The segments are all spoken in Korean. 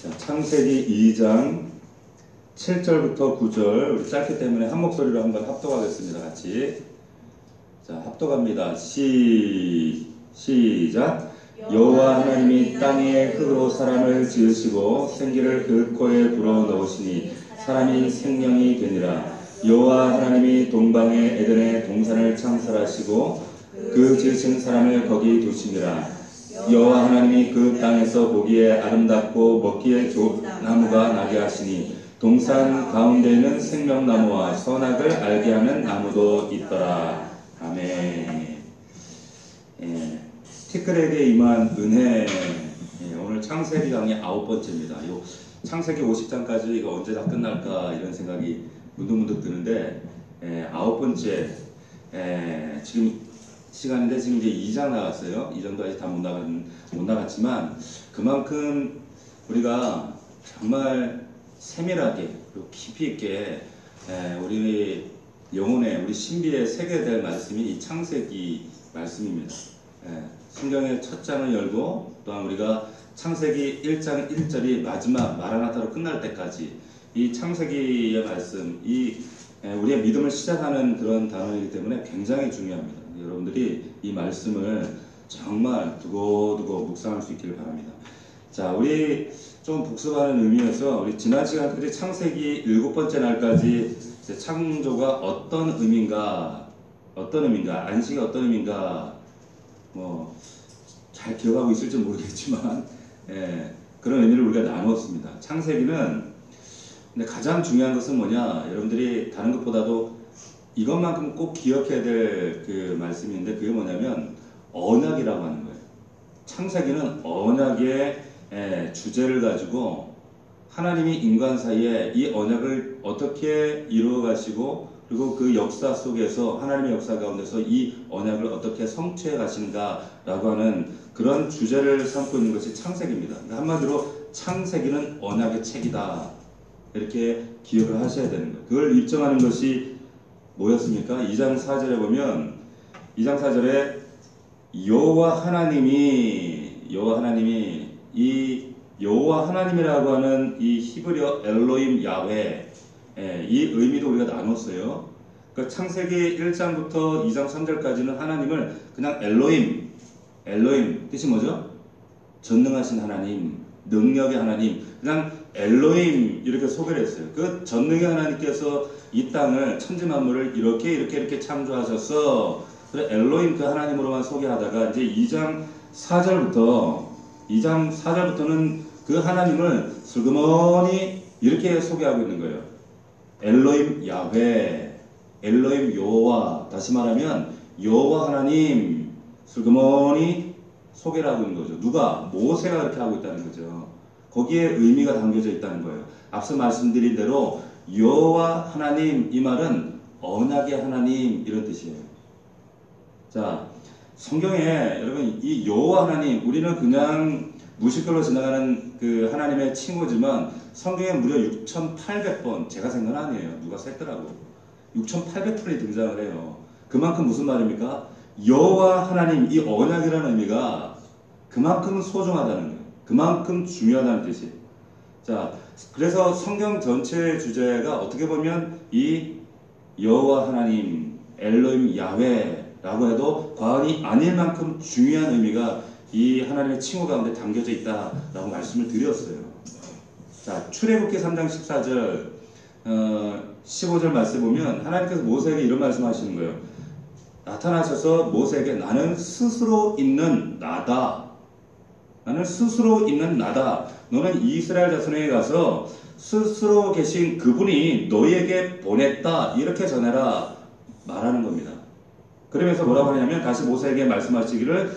자, 창세기 2장 7절부터 9절 우리 짧기 때문에 한 목소리로 한번 합독하겠습니다. 같이. 자, 합독합니다. 시작. 여호와 하나님이 땅에 흙으로 사람을 지으시고 생기를 그 코에 불어넣으시니 사람이 생명이 되니라. 여호와 하나님이 동방의 에덴의 동산을 창설하시고 그 지으신 사람을 거기 두시니라. 여호와 하나님이 그 땅에서 보기에 아름답고 먹기에 좋은 나무가 나게 하시니 동산 가운데에는 생명나무와 선악을 알게 하는 나무도 있더라. 아멘. 티끌에게 임한 은혜. 오늘 창세기 강의 9번째입니다. 요 창세기 50장까지 이거 언제 다 끝날까 이런 생각이 문득문득 드는데 9번째 지금 시간인데 지금 이제 2장 나갔어요. 2장도 아직 다 못 나갔지만 그만큼 우리가 정말 세밀하게 그리고 깊이 있게 우리 영혼의 우리 신비에 새겨야 될 말씀이 이 창세기 말씀입니다. 성경의 첫 장을 열고 또한 우리가 창세기 1장 1절이 마지막 마라나타로 끝날 때까지 이 창세기의 말씀, 우리의 믿음을 시작하는 그런 단어이기 때문에 굉장히 중요합니다. 여러분들이 이 말씀을 정말 두고두고 묵상할 수 있기를 바랍니다. 자, 우리 좀 복습하는 의미에서 우리 지난 시간까지 창세기 7번째 날까지 창조가 어떤 의미인가, 안식이 어떤 의미인가, 잘 기억하고 있을지 모르겠지만, 그런 의미를 우리가 나누었습니다. 창세기는 근데 가장 중요한 것은 뭐냐, 여러분들이 다른 것보다도 이것만큼 꼭 기억해야 될 그 말씀인데 그게 뭐냐면 언약이라고 하는 거예요. 창세기는 언약의 주제를 가지고 하나님이 인간 사이에 이 언약을 어떻게 이루어 가시고 그리고 그 역사 속에서 하나님의 역사 가운데서 이 언약을 어떻게 성취해 가시는가라고 하는 그런 주제를 삼고 있는 것이 창세기입니다. 그러니까 한마디로 창세기는 언약의 책이다. 이렇게 기억을 하셔야 되는 거예요. 그걸 입증하는 것이 뭐였습니까? 2장 4절에 보면 2장 4절에 여호와 하나님이 이 여호와 하나님이라고 하는 이 히브리어 엘로임 야훼 이 의미도 우리가 나눴어요. 그러니까 창세기 1장부터 2장 3절까지는 하나님을 그냥 엘로임 뜻이 뭐죠? 전능하신 하나님, 능력의 하나님, 그냥 엘로임 이렇게 소개를 했어요. 그 전능의 하나님께서 이 땅을 천지만물을 이렇게 창조하셨어. 그래 엘로임 그 하나님으로만 소개하다가 이제 2장 4절부터는 그 하나님을 슬그머니 이렇게 소개하고 있는 거예요. 엘로임 야훼, 엘로임 여호와, 다시 말하면 여호와 하나님 슬그머니 소개를 하고 있는 거죠. 누가? 모세가 그렇게 하고 있다는 거죠. 거기에 의미가 담겨져 있다는 거예요. 앞서 말씀드린 대로 여호와 하나님, 이 말은 언약의 하나님 이런 뜻이에요. 자, 성경에 여러분 이 여호와 하나님, 우리는 그냥 무식글로 지나가는 그 하나님의 칭호지만 성경에 무려 6,800번, 제가 생각 아니에요. 누가 셌더라고. 6,800번이 등장을 해요. 그만큼 무슨 말입니까? 여호와 하나님, 이 언약이라는 의미가 그만큼 소중하다는 거예요. 그만큼 중요하다는 뜻이에요. 자, 그래서 성경 전체의 주제가 어떻게 보면 이 여호와 하나님, 엘로임 야훼라고 해도 과언이 아닐 만큼 중요한 의미가 이 하나님의 칭호 가운데 담겨져 있다라고 말씀을 드렸어요. 자, 출애굽기 3장 14절 15절 말씀 보면 하나님께서 모세에게 이런 말씀하시는 거예요. 나타나셔서 모세에게 나는 스스로 있는 나다. 나는 스스로 있는 나다. 너는 이스라엘 자손에게 가서 스스로 계신 그분이 너희에게 보냈다. 이렇게 전해라. 말하는 겁니다. 그러면서 뭐라고 하냐면 다시 모세에게 말씀하시기를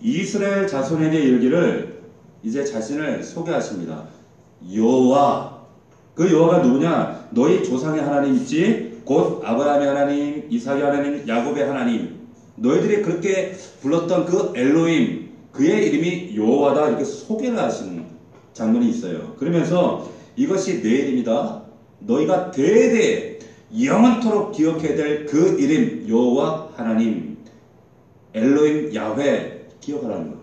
이스라엘 자손에게 이르기를 이제 자신을 소개하십니다. 여호와. 그 여호와가 누구냐? 너희 조상의 하나님 있지? 곧 아브라함의 하나님, 이삭의 하나님, 야곱의 하나님. 너희들이 그렇게 불렀던 그 엘로임, 그의 이름이 여호와다. 이렇게 소개를 하시는 장면이 있어요. 그러면서 이것이 내 이름이다. 너희가 대대 영원토록 기억해야 될 그 이름 여호와 하나님, 엘로임 야훼 기억하라는 거예요.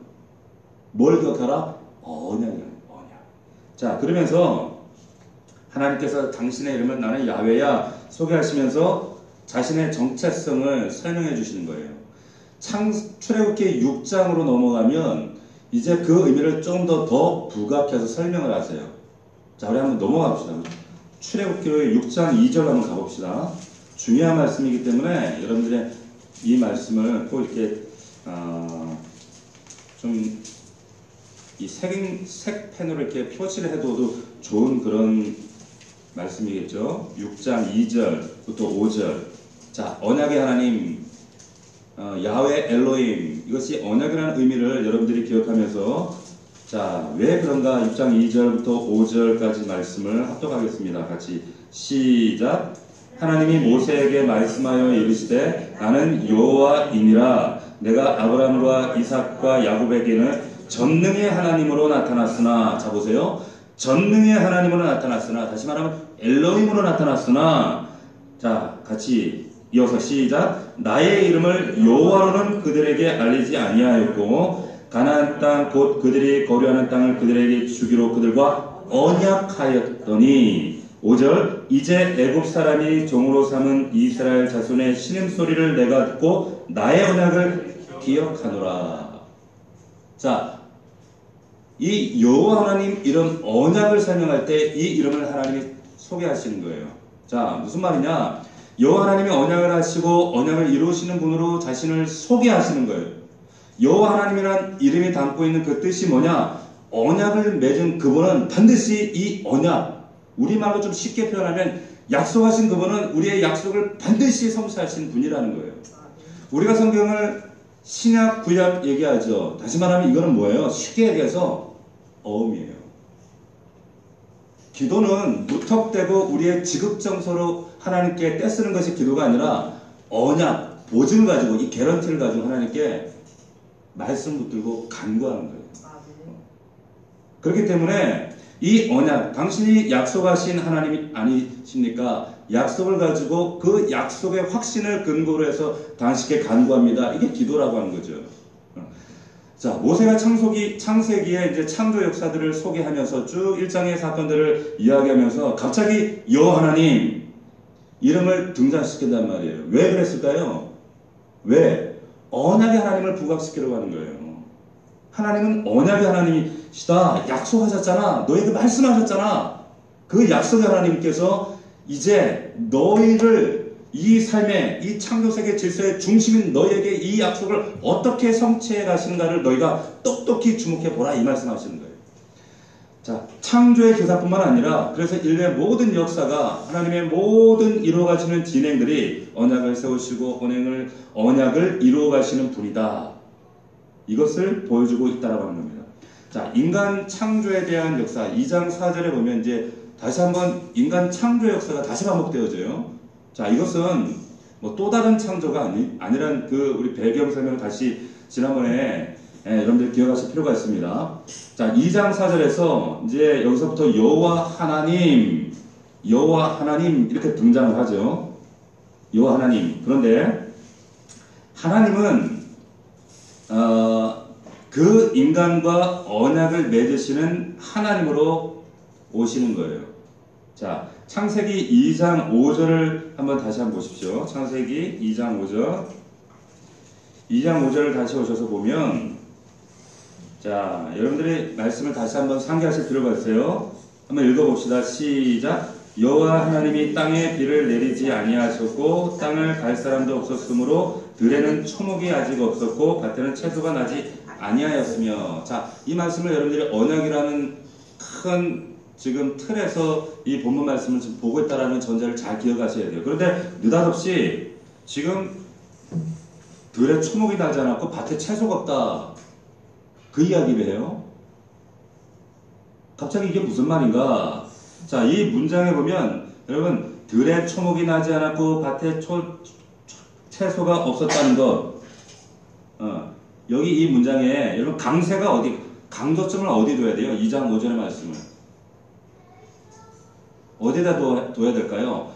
뭘 기억하라? 언약이에요. 언약. 자, 그러면서 하나님께서 당신의 이름은 나는 야훼야 소개하시면서 자신의 정체성을 설명해 주시는 거예요. 출애굽기 6장으로 넘어가면 이제 그 의미를 좀 더 부각해서 설명을 하세요. 자, 우리 한번 넘어가 봅시다. 출애굽기 6장 2절 한번 가봅시다. 중요한 말씀이기 때문에 여러분들의 이 말씀을 꼭 이렇게 좀 이 색펜으로 이렇게 표시를 해둬도 좋은 그런 말씀이겠죠. 6장 2절부터 5절. 자, 언약의 하나님, 야훼 엘로힘, 이것이 언약이라는 의미를 여러분들이 기억하면서, 자, 왜 그런가 6장 2절부터 5절까지 말씀을 합독하겠습니다. 같이 시작. 하나님이 모세에게 말씀하여 이르시되 나는 여호와이니라. 내가 아브라함과 이삭과 야곱에게는 전능의 하나님으로 나타났으나, 자 보세요. 전능의 하나님으로 나타났으나, 다시 말하면 엘로힘으로 나타났으나, 자 같이 이어서 시작. 나의 이름을 여호와로는 그들에게 알리지 아니하였고 가나안 땅 곧 그들이 거류하는 땅을 그들에게 주기로 그들과 언약하였더니, 5절. 이제 애굽 사람이 종으로 삼은 이스라엘 자손의 신음소리를 내가 듣고 나의 언약을 기억하노라. 자, 이 여호와 하나님 이름 언약을 설명할 때 이 이름을 하나님이 소개하시는 거예요. 자, 무슨 말이냐? 여호와 하나님이 언약을 하시고 언약을 이루시는 분으로 자신을 소개하시는 거예요. 여호와 하나님이란 이름이 담고 있는 그 뜻이 뭐냐? 언약을 맺은 그분은 반드시 이 언약, 우리말로 좀 쉽게 표현하면 약속하신 그분은 우리의 약속을 반드시 성취하신 분이라는 거예요. 우리가 성경을 신약, 구약 얘기하죠. 다시 말하면 이거는 뭐예요? 쉽게 얘기해서 어음이에요. 기도는 무턱대고 우리의 지극정서로 하나님께 떼쓰는 것이 기도가 아니라 언약, 보증을 가지고, 이 개런티를 가지고 하나님께 말씀 붙들고 간구하는 거예요. 그렇기 때문에 이 언약, 당신이 약속하신 하나님이 아니십니까? 약속을 가지고 그 약속의 확신을 근거로 해서 당신께 간구합니다. 이게 기도라고 하는 거죠. 자, 모세가 창세기에 이제 창조 역사들을 소개하면서 쭉 일장의 사건들을 이야기하면서 갑자기 여호와 하나님 이름을 등장시킨단 말이에요. 왜 그랬을까요? 왜? 언약의 하나님을 부각시키려고 하는 거예요. 하나님은 언약의 하나님이시다. 약속하셨잖아. 너에게 말씀하셨잖아. 그 약속의 하나님께서 이제 너희를 이 삶의, 이 창조세계 질서의 중심인 너희에게 이 약속을 어떻게 성취해 가시는가를 너희가 똑똑히 주목해 보라, 이 말씀하시는 거예요. 자, 창조의 기사뿐만 아니라 그래서 인류의 모든 역사가 하나님의 모든 이루어가시는 진행들이 언약을 세우시고 언약을 이루어가시는 분이다. 이것을 보여주고 있다라고 하는 겁니다. 자, 인간 창조에 대한 역사 2장 4절에 보면 이제 다시 한번 인간 창조 역사가 다시 반복되어져요. 자, 이것은 뭐 또 다른 창조가 아니란 그 우리 배경 설명을 다시 지난번에 여러분들 기억하실 필요가 있습니다. 자, 2장 4절에서 이제 여기서부터 여호와 하나님 이렇게 등장을 하죠. 여호와 하나님. 그런데 하나님은 그 인간과 언약을 맺으시는 하나님으로 오시는 거예요. 자, 창세기 2장 5절을 한번 다시 한번 보십시오. 창세기 2장 5절. 2장 5절을 다시 오셔서 보면, 자, 여러분들이 말씀을 다시 한번 상기하실 필요가 있어요. 한번 읽어봅시다. 시작. 여호와 하나님이 땅에 비를 내리지 아니하셨고 땅을 갈 사람도 없었으므로 들에는 초목이 아직 없었고 밭에는 채소가 나지 아니하였으며. 자, 이 말씀을 여러분들이 언약이라는 큰 지금 틀에서 이 본문 말씀을 지금 보고 있다는 전제를 잘 기억하셔야 돼요. 그런데 느닷없이 지금 들에 초목이 나지 않았고 밭에 채소가 없다, 그 이야기를 해요. 갑자기 이게 무슨 말인가? 자, 이 문장에 보면 여러분, 들에 초목이 나지 않았고 밭에 채소가 없었다는 것, 여기 이 문장에 여러분 강세가 어디, 강조점을 어디 둬야 돼요? 2장 5절의 말씀을 어디다 둬야 될까요?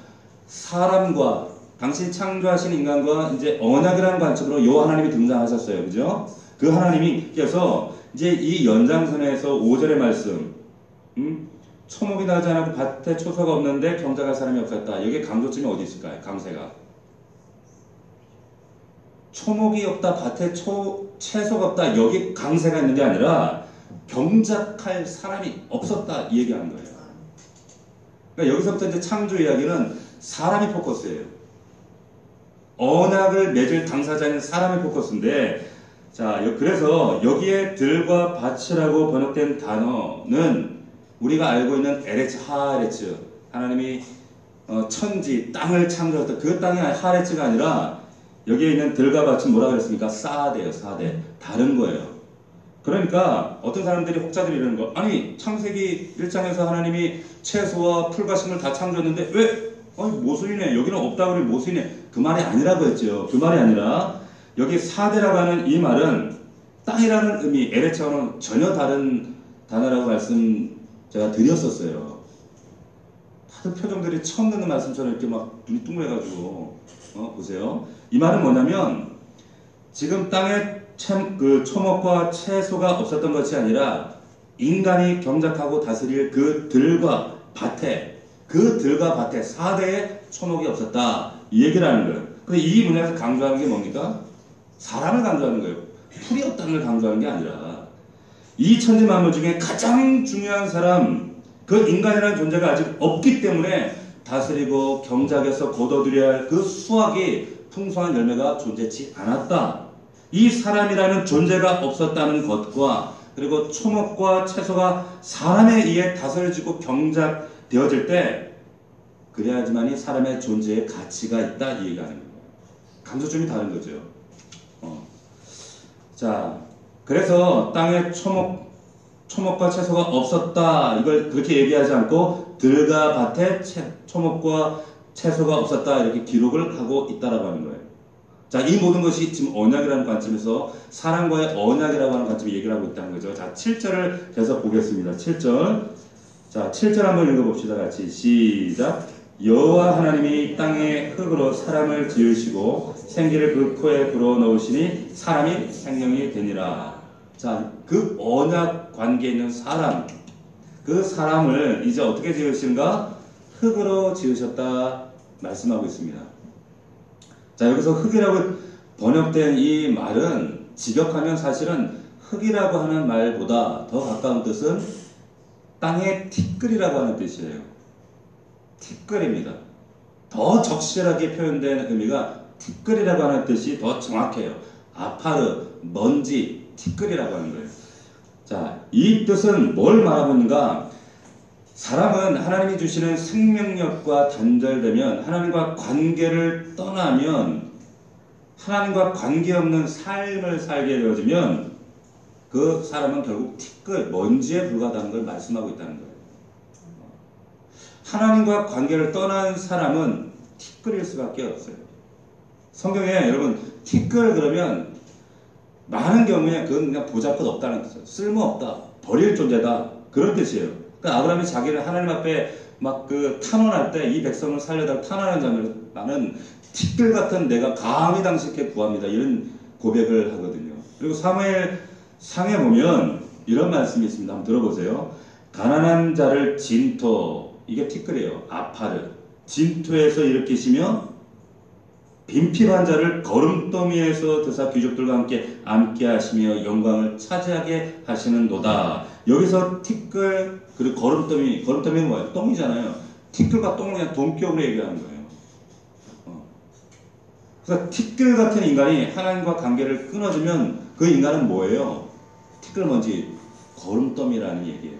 사람과, 당신 창조하신 인간과 이제 언약이라는 관점으로 여호와 하나님이 등장하셨어요. 그죠? 그 하나님께서 이제 이 연장선에서 5절의 말씀, 초목이 나지 않고 밭에 초소가 없는데 경작할 사람이 없었다. 여기에 강조점이 어디 있을까요? 강세가. 초목이 없다, 밭에 채소가 없다, 여기 강세가 있는 게 아니라 경작할 사람이 없었다 이 얘기하는 거예요. 그러니까 여기서부터 이제 창조 이야기는 사람이 포커스예요. 언약을 맺을 당사자는 사람이 포커스인데, 자, 그래서 여기에 들과 밭이라고 번역된 단어는 우리가 알고 있는 에레츠, 하레츠, 하나님이 천지, 땅을 창조했다. 그 땅이 하레츠가 아니라 여기에 있는 들과 밭은 뭐라 그랬습니까? 사대예요, 사대. 다른 거예요. 그러니까 어떤 사람들이 혹자들이 이러는 거, 아니 창세기 1장에서 하나님이 채소와 풀과 식물 다 창조했는데 왜? 아니 모순이네. 여기는 없다 그러면 모순이네. 그 말이 아니라고 했죠. 그 말이 아니라 여기 사대라고 하는 이 말은 땅이라는 의미, 에레츠와는 전혀 다른 단어라고 말씀 제가 드렸었어요. 다들 표정들이 처음 듣는 말씀처럼 이렇게 막 눈이 뚱해가지고 보세요. 이 말은 뭐냐면 지금 땅에 초목과 채소가 없었던 것이 아니라 인간이 경작하고 다스릴 그 들과 밭에, 그 들과 밭에 4대의 초목이 없었다 이 얘기를 하는 거예요. 근데 이 문장에서 강조하는 게 뭡니까? 사람을 강조하는 거예요. 풀이 없다는 걸 강조하는 게 아니라 이 천지 만물 중에 가장 중요한 사람, 그 인간이라는 존재가 아직 없기 때문에 다스리고 경작해서 거둬들여야 할 그 수확이 풍성한 열매가 존재치 않았다. 이 사람이라는 존재가 없었다는 것과 그리고 초목과 채소가 사람에 의해 다스려지고 경작되어질 때 그래야지만이 사람의 존재에 가치가 있다 이 얘기하는 거예요. 강조점이 다른 거죠. 자, 그래서 땅에 초목과 채소가 없었다 이걸 그렇게 얘기하지 않고 들과 밭에 초목과 채소가 없었다 이렇게 기록을 하고 있다라고 하는 거예요. 자, 이 모든 것이 지금 언약이라는 관점에서 사람과의 언약이라고 하는 관점에 얘기를 하고 있다는 거죠. 자, 7절을 계속 보겠습니다. 7절. 자, 7절 한번 읽어봅시다. 같이 시작. 여호와 하나님이 땅의 흙으로 사람을 지으시고 생기를 그 코에 불어넣으시니 사람이 생명이 되니라. 자, 그 언약 관계에 있는 사람, 그 사람을 이제 어떻게 지으신가? 흙으로 지으셨다 말씀하고 있습니다. 자, 여기서 흙이라고 번역된 이 말은 직역하면 사실은 흙이라고 하는 말보다 더 가까운 뜻은 땅의 티끌이라고 하는 뜻이에요. 티끌입니다. 더 적실하게 표현된 의미가 티끌이라고 하는 뜻이 더 정확해요. 아파르, 먼지, 티끌이라고 하는 거예요. 자, 이 뜻은 뭘 말하고 있는가? 사람은 하나님이 주시는 생명력과 단절되면, 하나님과 관계를 떠나면, 하나님과 관계없는 삶을 살게 되어지면 그 사람은 결국 티끌, 먼지에 불과하다는 걸 말씀하고 있다는 거예요. 하나님과 관계를 떠난 사람은 티끌일 수밖에 없어요. 성경에 여러분 티끌 그러면 많은 경우에 그건 그냥 보잘것없다는 뜻이에요. 쓸모없다, 버릴 존재다 그런 뜻이에요. 그러니까 아브라함이 자기를 하나님 앞에 막 그 탄원할 때 이 백성을 살려달라고 탄원하는 장면을 나는 티끌 같은 내가 감히 당신께 구합니다 이런 고백을 하거든요. 그리고 사무엘 상에 보면 이런 말씀이 있습니다. 한번 들어보세요. 가난한 자를 진토, 이게 티끌이에요. 아파르, 진토에서 일으키시며 빈필한 자를 거름더미에서 드사 귀족들과 함께 앉게 하시며 영광을 차지하게 하시는도다. 여기서 티끌 그리고 거름더미는 뭐예요? 똥이잖아요. 티끌과 똥을 그냥 동격으로 얘기하는 거예요. 그래서 티끌 같은 인간이 하나님과 관계를 끊어주면 그 인간은 뭐예요? 티끌먼지, 거름더미라는 얘기예요.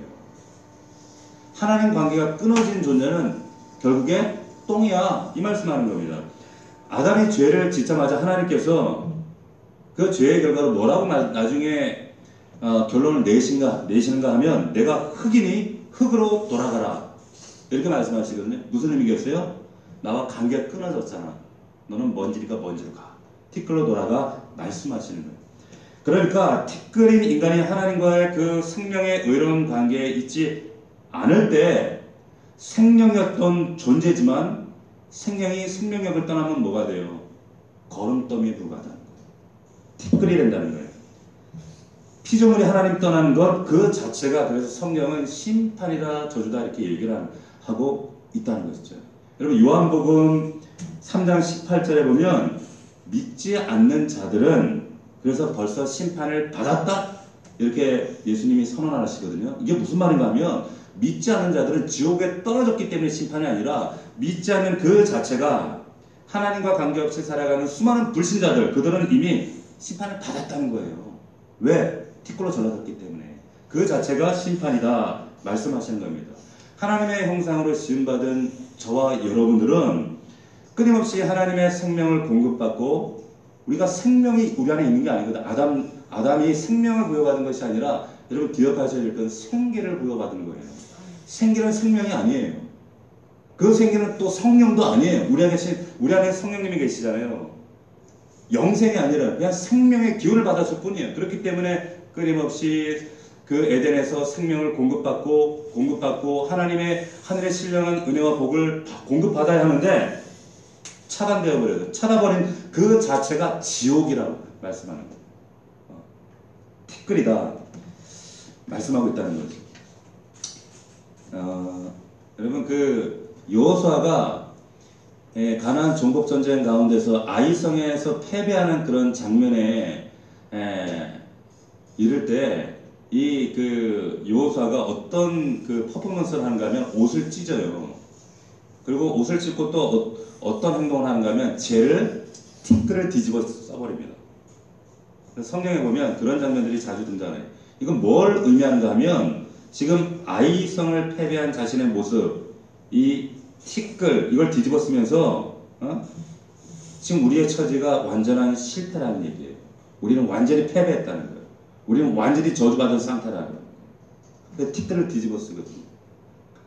하나님 관계가 끊어진 존재는 결국에 똥이야 이 말씀하는 겁니다. 아담이 죄를 짓자마자 하나님께서 그 죄의 결과로 뭐라고 나중에 결론을 내시는가 하면 내가 흙이니 흙으로 돌아가라 이렇게 말씀하시거든요. 무슨 의미겠어요? 나와 관계가 끊어졌잖아. 너는 먼지니까 먼지로 가. 티끌로 돌아가 말씀하시는 거예요. 그러니까 티끌인 인간이 하나님과의 그 생명의 의로운 관계에 있지 않을 때 생명이었던 존재지만 생명이 생명력을 떠나면 뭐가 돼요? 거름더미에 불과하다는 거예요. 티끌이 된다는 거예요. 피조물이 하나님 떠나는 것 그 자체가 그래서 성경은 심판이다 저주다 이렇게 얘기를 하고 있다는 것이죠. 여러분 요한복음 3장 18절에 보면 믿지 않는 자들은 그래서 벌써 심판을 받았다 이렇게 예수님이 선언하시거든요. 이게 무슨 말인가 하면 믿지 않는 자들은 지옥에 떨어졌기 때문에 심판이 아니라 믿지 않는 그 자체가 하나님과 관계없이 살아가는 수많은 불신자들 그들은 이미 심판을 받았다는 거예요. 왜? 티끌로 절라졌기 때문에. 그 자체가 심판이다 말씀하시는 겁니다. 하나님의 형상으로 지음받은 저와 여러분들은 끊임없이 하나님의 생명을 공급받고 우리가 생명이 우리 안에 있는 게 아니거든. 아담이 생명을 부여받은 것이 아니라 여러분 기억하셔야 될 건 생기를 부여받은 거예요. 생기는 생명이 아니에요. 그 생기는 또 성령도 아니에요. 우리 안에 성령님이 계시잖아요. 영생이 아니라 그냥 생명의 기운을 받았을 뿐이에요. 그렇기 때문에 끊임없이 그 에덴에서 생명을 공급받고 하나님의 하늘의 신령한 은혜와 복을 공급받아야 하는데 차단되어 버려요. 차단버린 그 자체가 지옥이라고 말씀하는 거예요. 티끌이다 말씀하고 있다는 거죠. 여러분 그 여호수아가 가나안 정복 전쟁 가운데서 아이성에서 패배하는 그런 장면에 이를 때 이 그 여호수아가 어떤 그 퍼포먼스를 하는가 하면 옷을 찢어요. 그리고 옷을 찢고 또 어떤 행동을 하는가 하면 티끌을 뒤집어 써버립니다. 성경에 보면 그런 장면들이 자주 등장해요. 이건 뭘 의미하는가 하면 지금 아이성을 패배한 자신의 모습 이 티끌 이걸 뒤집어 쓰면서 지금 우리의 처지가 완전한 실패라는 얘기예요. 우리는 완전히 패배했다는 거예요. 우리는 완전히 저주받은 상태라는 거예요. 근데 티끌을 뒤집어 쓰거든요.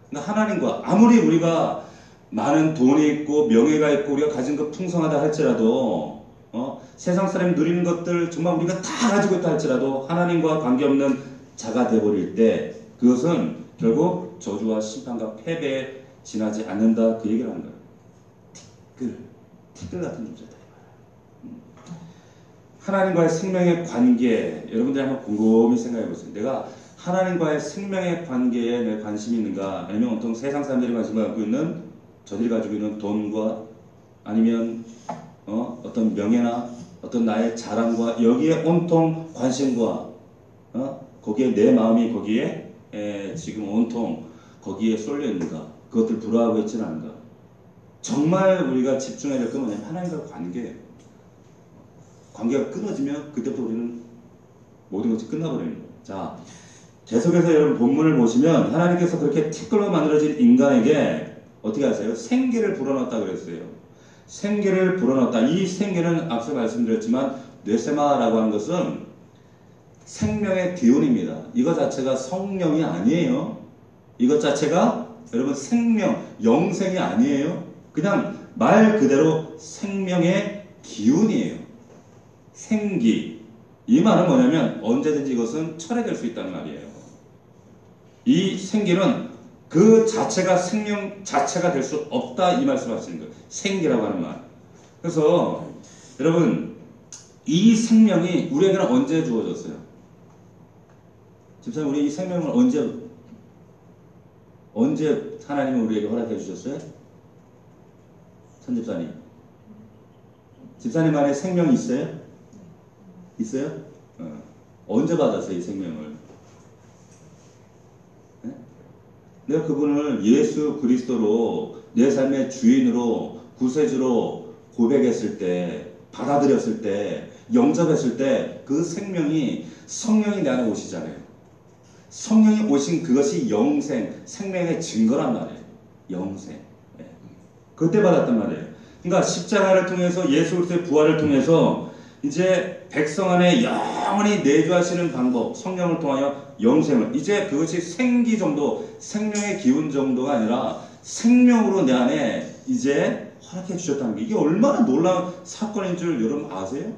그러니까 하나님과 아무리 우리가 많은 돈이 있고 명예가 있고 우리가 가진 것 풍성하다 할지라도 세상 사람이 누리는 것들 정말 우리가 다 가지고 있다 할지라도 하나님과 관계없는 자가 되어버릴 때 그것은 결국 저주와 심판과 패배에 지나지 않는다 그 얘기를 하는 거예요. 티끌 같은 존재다. 하나님과의 생명의 관계 여러분들이 한번 곰곰이 생각해 보세요. 내가 하나님과의 생명의 관계에 내 관심이 있는가 아니면 온통 세상 사람들이 관심을 갖고 있는 저들이 가지고 있는 돈과 아니면 어떤 명예나 어떤 나의 자랑과 여기에 온통 관심과 거기에 내 마음이 거기에 지금 온통 거기에 쏠려 있는가 그것들 불화하고 있지는 않은가. 정말 우리가 집중해야 될 건 뭐냐면 하나님과의 관계예요. 관계가 끊어지면 그때부터 우리는 모든 것이 끝나버리는 거예요. 자, 계속해서 여러분 본문을 보시면 하나님께서 그렇게 티끌로 만들어진 인간에게 어떻게 하세요? 생기를 불어넣었다 그랬어요. 생기를 불어넣었다. 이 생기는 앞서 말씀드렸지만 뇌세마라고 하는 것은 생명의 기운입니다. 이것 자체가 성령이 아니에요. 이것 자체가 여러분 생명, 영생이 아니에요. 그냥 말 그대로 생명의 기운이에요. 생기. 이 말은 뭐냐면 언제든지 이것은 철회될 수 있다는 말이에요. 이 생기는 그 자체가 생명 자체가 될 수 없다 이 말씀하시는 거예요. 생기라고 하는 말. 그래서 여러분 이 생명이 우리에게는 언제 주어졌어요? 집사님 우리 이 생명을 언제 하나님은 우리에게 허락해 주셨어요? 선집사님. 집사님 안에 생명이 있어요? 있어요? 언제 받았어요 이 생명을? 네? 내가 그분을 예수 그리스도로 내 삶의 주인으로 구세주로 고백했을 때 받아들였을 때 영접했을 때 그 생명이 성령이 내 안에 오시잖아요. 성령이 오신 그것이 영생, 생명의 증거란 말이에요. 영생. 네. 그때 받았단 말이에요. 그러니까 십자가를 통해서 예수 그리스도의 부활을 통해서 이제 백성 안에 영원히 내주하시는 방법, 성령을 통하여 영생을 이제 그것이 생기 정도, 생명의 기운 정도가 아니라 생명으로 내 안에 이제 허락해 주셨다는 게 이게 얼마나 놀라운 사건인 줄 여러분 아세요?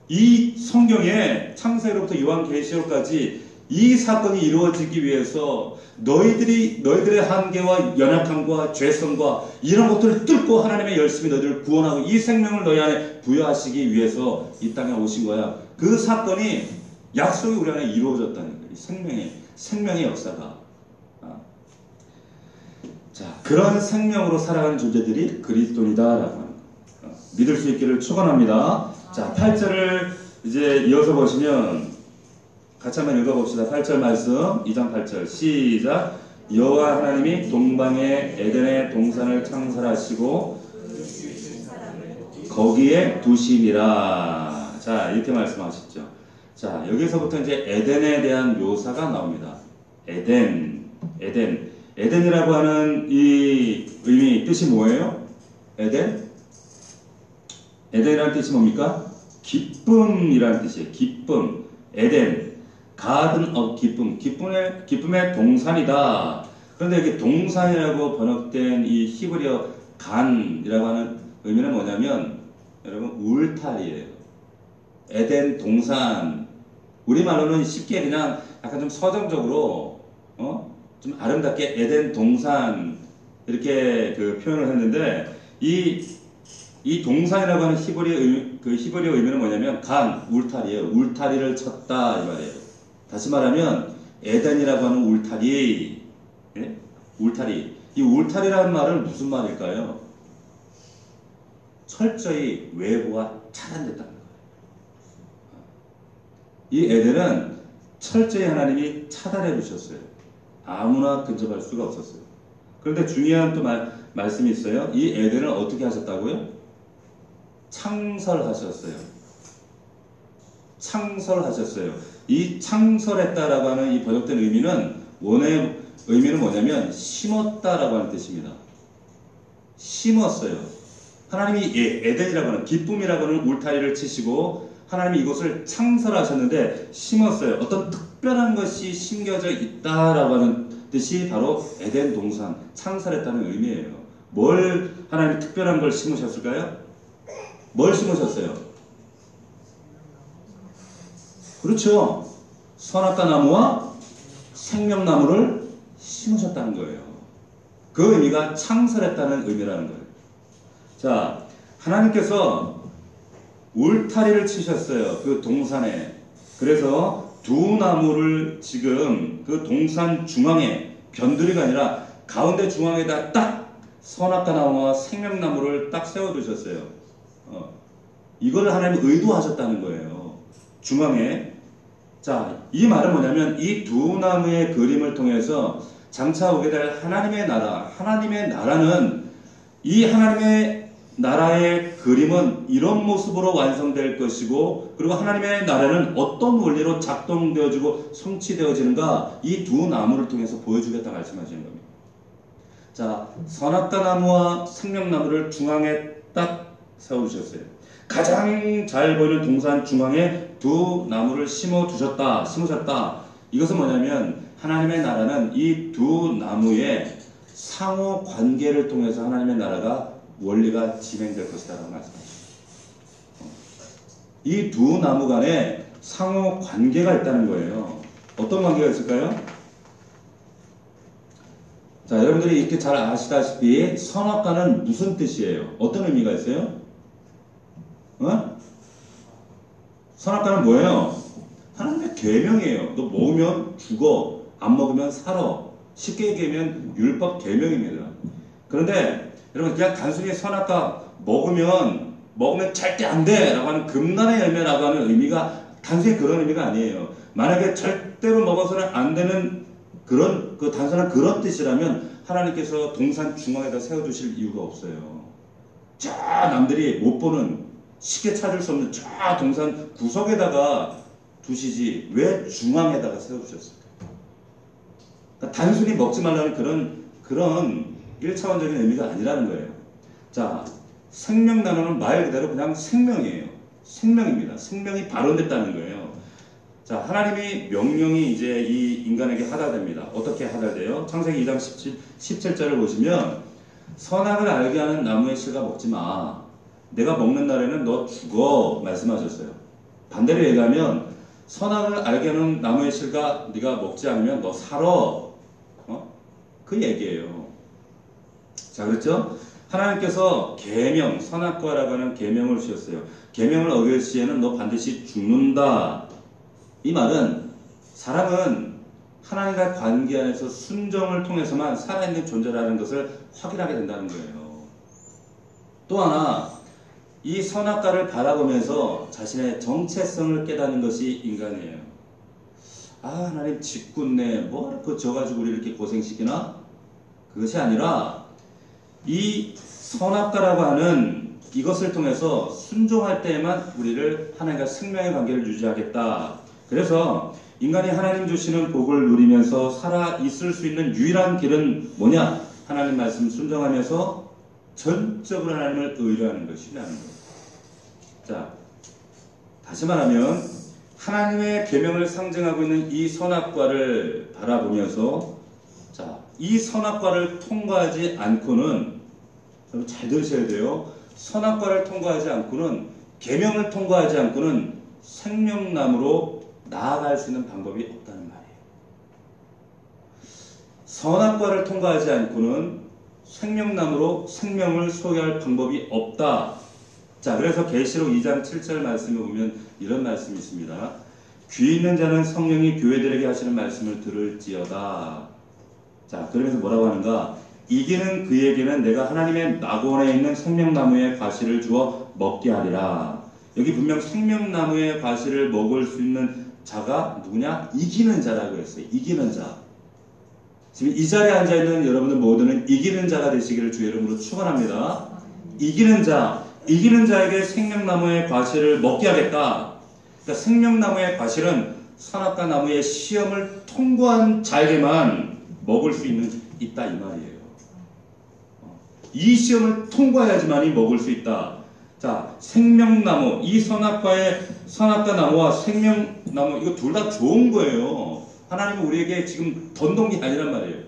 이 성경에 창세로부터 요한계시록까지 이 사건이 이루어지기 위해서 너희들의 한계와 연약함과 죄성과 이런 것들을 뚫고 하나님의 열심히 너희들을 구원하고 이 생명을 너희 안에 부여하시기 위해서 이 땅에 오신 거야. 그 사건이 약속이 우리 안에 이루어졌다는 거예요. 생명의 역사가. 자, 그런 생명으로 살아가는 존재들이 그리스도인이다라고 하는 거. 믿을 수 있기를 축원합니다. 자, 8절을 이제 이어서 보시면 같이 한번 읽어봅시다. 8절 말씀, 2장 8절 시작. 여호와 하나님이 동방의 에덴의 동산을 창설하시고 거기에 두시니라. 자, 이렇게 말씀하셨죠. 자, 여기서부터 이제 에덴에 대한 묘사가 나옵니다. 에덴이라고 하는 이 의미, 뜻이 뭐예요? 에덴이라는 뜻이 뭡니까? 기쁨이라는 뜻이에요. 기쁨. 에덴. 가든 기쁨의 동산이다. 그런데 이게 동산이라고 번역된 이 히브리어 간이라고 하는 의미는 뭐냐면, 여러분, 울타리예요. 에덴 동산. 우리말로는 쉽게 그냥 약간 좀 서정적으로, 좀 아름답게 에덴 동산, 이렇게 그 표현을 했는데, 이 동산이라고 하는 히브리어 의미는 뭐냐면, 울타리예요. 울타리를 쳤다, 이 말이에요. 다시 말하면, 에덴이라고 하는 울타리, 예? 울타리. 이 울타리라는 말은 무슨 말일까요? 철저히 외부와 차단됐다는 거예요. 이 에덴은 철저히 하나님이 차단해 두셨어요. 아무나 근접할 수가 없었어요. 그런데 중요한 또 말씀이 있어요. 이 에덴을 어떻게 하셨다고요? 창설하셨어요. 이 창설했다라고 하는 이 번역된 의미는, 원의 의미는 뭐냐면 심었다라고 하는 뜻입니다. 심었어요. 하나님이 에덴이라고 하는, 기쁨이라고 하는 울타리를 치시고 하나님이 이곳을 창설하셨는데 심었어요. 어떤 특별한 것이 심겨져 있다라고 하는 뜻이 바로 에덴 동산, 창설했다는 의미예요. 뭘 하나님이 특별한 걸 심으셨을까요? 뭘 심으셨어요? 그렇죠. 선악과 나무와 생명나무를 심으셨다는 거예요. 그 의미가 창설했다는 의미라는 거예요. 자, 하나님께서 울타리를 치셨어요. 그 동산에. 그래서 두 나무를 지금 그 동산 중앙에, 변두리가 아니라 가운데 중앙에다 딱 선악과 나무와 생명나무를 딱 세워두셨어요. 이걸 하나님이 의도하셨다는 거예요. 중앙에. 자, 이 말은 뭐냐면 이 두 나무의 그림을 통해서 장차 오게 될 하나님의 나라, 하나님의 나라는, 이 하나님의 나라의 그림은 이런 모습으로 완성될 것이고, 그리고 하나님의 나라는 어떤 원리로 작동되어지고 성취되어지는가, 이 두 나무를 통해서 보여주겠다 말씀하시는 겁니다. 자, 선악과 나무와 생명나무를 중앙에 딱 세워주셨어요. 가장 잘 보이는 동산 중앙에 두 나무를 심으셨다. 이것은 뭐냐면 하나님의 나라는 이 두 나무의 상호 관계를 통해서 하나님의 나라가 원리가 진행될 것이다라고 말씀하십니다. 이 두 나무 간에 상호 관계가 있다는 거예요. 어떤 관계가 있을까요? 자, 여러분들이 이렇게 잘 아시다시피 선악과는 무슨 뜻이에요? 어떤 의미가 있어요? 선악과는 뭐예요? 하나님의 계명이에요. 너 먹으면 죽어, 안 먹으면 살아. 쉽게 얘기하면 율법 계명입니다. 그런데 여러분, 그냥 단순히 선악과 먹으면 절대 안 돼 라고 하는 금란의 열매라고 하는 의미가 단순히 그런 의미가 아니에요. 만약에 절대로 먹어서는 안 되는 그런 단순한 그런 뜻이라면 하나님께서 동산 중앙에다 세워두실 이유가 없어요. 저 남들이 못 보는, 쉽게 찾을 수 없는 저 동산 구석에다가 두시지 왜 중앙에다가 세워두셨을까요? 그러니까 단순히 먹지 말라는 그런 1차원적인 의미가 아니라는 거예요. 자, 생명나무는 말 그대로 그냥 생명이에요. 생명입니다. 생명이 발원됐다는 거예요. 자, 하나님이 명령이 이제 이 인간에게 하달됩니다. 어떻게 하달돼요? 창세기 2장 17절을 보시면, 선악을 알게 하는 나무의 실과 먹지 마. 내가 먹는 날에는 너 죽어. 말씀하셨어요. 반대로 얘기하면 선악을 알게 하는 나무의 실과 네가 먹지 않으면 너 살아. 그 얘기예요. 자, 그렇죠? 하나님께서 계명, 선악과라고 하는 계명을 주셨어요. 계명을 어길 시에는 너 반드시 죽는다. 이 말은 사람은 하나님과 관계 안에서 순종을 통해서만 살아있는 존재라는 것을 확인하게 된다는 거예요. 또 하나, 이 선악과를 바라보면서 자신의 정체성을 깨닫는 것이 인간이에요. 아, 하나님 짓궂네. 뭐 그 져가지고 우리 이렇게 고생시키나? 그것이 아니라 이 선악과라고 하는 이것을 통해서 순종할 때에만 우리를 하나님과 생명의 관계를 유지하겠다. 그래서 인간이 하나님 주시는 복을 누리면서 살아 있을 수 있는 유일한 길은 뭐냐? 하나님 말씀 순종하면서 전적으로 하나님을 의뢰하는 것이라는 거예요. 자, 다시 말하면 하나님의 계명을 상징하고 있는 이 선악과를 바라보면서, 자, 이 선악과를 통과하지 않고는, 여러분 잘 들으셔야 돼요. 선악과를 통과하지 않고는, 계명을 통과하지 않고는 생명나무로 나아갈 수 있는 방법이 없다는 말이에요. 선악과를 통과하지 않고는 생명나무로 생명을 소유할 방법이 없다. 자, 그래서 계시록 2장 7절 말씀에 보면 이런 말씀이 있습니다. 귀 있는 자는 성령이 교회들에게 하시는 말씀을 들을지어다. 자, 그러면서 뭐라고 하는가? 이기는 그에게는 내가 하나님의 낙원에 있는 생명나무의 과실을 주어 먹게 하리라. 여기 분명 생명나무의 과실을 먹을 수 있는 자가 누구냐? 이기는 자라고 했어요. 이기는 자. 지금 이 자리에 앉아있는 여러분들 모두는 이기는 자가 되시기를 주의 이름으로 축원합니다. 이기는 자, 이기는 자에게 생명나무의 과실을 먹게 하겠다. 그러니까 생명나무의 과실은 선악과 나무의 시험을 통과한 자에게만 먹을 수 있다 이 말이에요. 이 시험을 통과해야지만이 먹을 수 있다. 자, 생명나무, 이 선악과 나무와 생명나무, 이거 둘 다 좋은 거예요. 하나님은 우리에게 지금 던던 게 아니란 말이에요.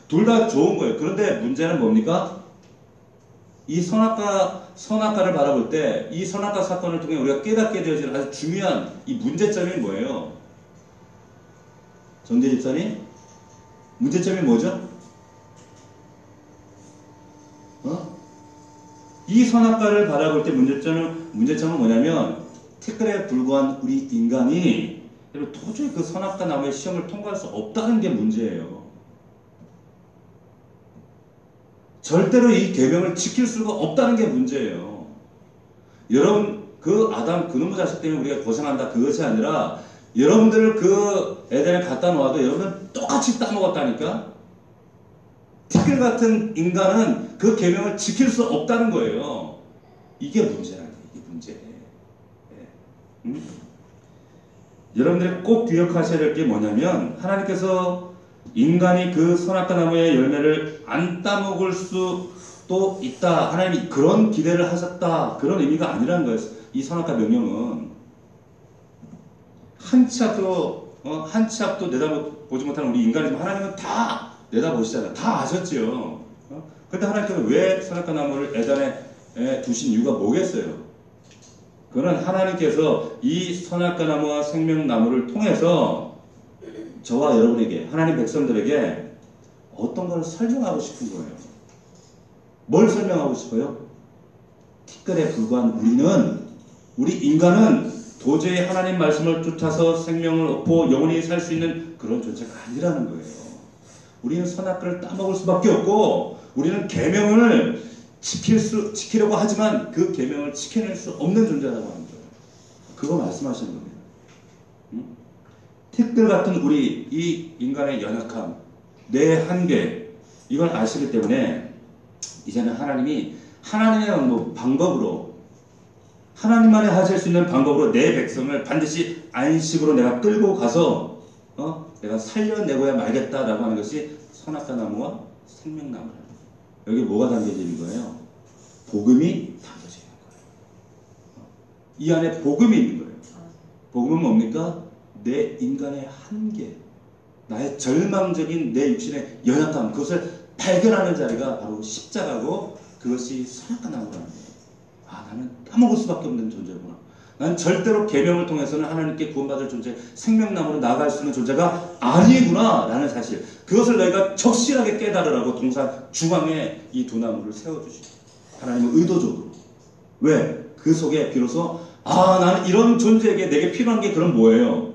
둘 다 좋은 거예요. 그런데 문제는 뭡니까? 이 선악과를 바라볼 때, 이 선악과 사건을 통해 우리가 깨닫게 되어지는 아주 중요한 이 문제점이 뭐예요? 정재 집사님? 문제점이 뭐죠? 이 선악과를 바라볼 때 문제점은 뭐냐면, 티끌에 불과한 우리 인간이 도저히 그 선악과 나무의 시험을 통과할 수 없다는 게 문제예요. 절대로 이 계명을 지킬 수가 없다는 게 문제예요. 여러분, 그 아담 그놈의 자식 때문에 우리가 고생한다, 그것이 아니라 여러분들을 그 에덴에 갖다 놓아도 여러분은 똑같이 따먹었다니까. 티끌 같은 인간은 그 계명을 지킬 수 없다는 거예요. 이게 문제라는 거예요. 이게 문제. 여러분들이 꼭 기억하셔야 될 게 뭐냐면, 하나님께서 인간이 그 선악과 나무의 열매를 안 따먹을 수도 있다. 하나님이 그런 기대를 하셨다. 그런 의미가 아니라는 거예요. 이 선악과 명령은 한 치 앞도 내다보지 못하는 우리 인간이지만 하나님은 다 내다보시잖아요. 다 아셨지요. 그런데 하나님께서 왜 선악과 나무를 에덴에 두신 이유가 뭐겠어요? 그는 하나님께서 이 선악과 나무와 생명나무를 통해서 저와 여러분에게, 하나님 백성들에게 어떤 걸 설명하고 싶은 거예요. 뭘 설명하고 싶어요? 티끌에 불과한 우리 인간은 도저히 하나님 말씀을 쫓아서 생명을 얻고 영원히 살 수 있는 그런 존재가 아니라는 거예요. 우리는 선악과를 따먹을 수밖에 없고, 우리는 계명을 지키려고 하지만 그 계명을 지켜낼 수 없는 존재라고 하는 거예요. 그거 말씀하시는 겁니다. 티끌 같은 우리, 이 인간의 연약함, 내 한계, 이걸 아시기 때문에 이제는 하나님이 하나님의 방법으로, 하나님만이 하실 수 있는 방법으로 내 백성을 반드시 안식으로 내가 끌고 가서 내가 살려내고야 말겠다라고 하는 것이 선악과 나무와 생명나무라는 거예요. 여기 뭐가 담겨져 있는 거예요? 복음이 담겨져 있는 거예요. 이 안에 복음이 있는 거예요. 복음은 뭡니까? 내 인간의 한계, 나의 절망적인 내 육신의 연약함, 그것을 발견하는 자리가 바로 십자가고, 그것이 선악과 나무라는 거예요. 아, 나는 따먹을 수밖에 없는 존재구나. 난 절대로 계명을 통해서는 하나님께 구원받을 존재, 생명나무로 나아갈 수 있는 존재가 아니구나 라는 사실, 그것을 너희가 적실하게 깨달으라고 동산 중앙에 이 두 나무를 세워주시죠. 하나님은 의도적으로. 왜? 그 속에 비로소 나는 이런 존재에게 내게 필요한 게 그럼 뭐예요?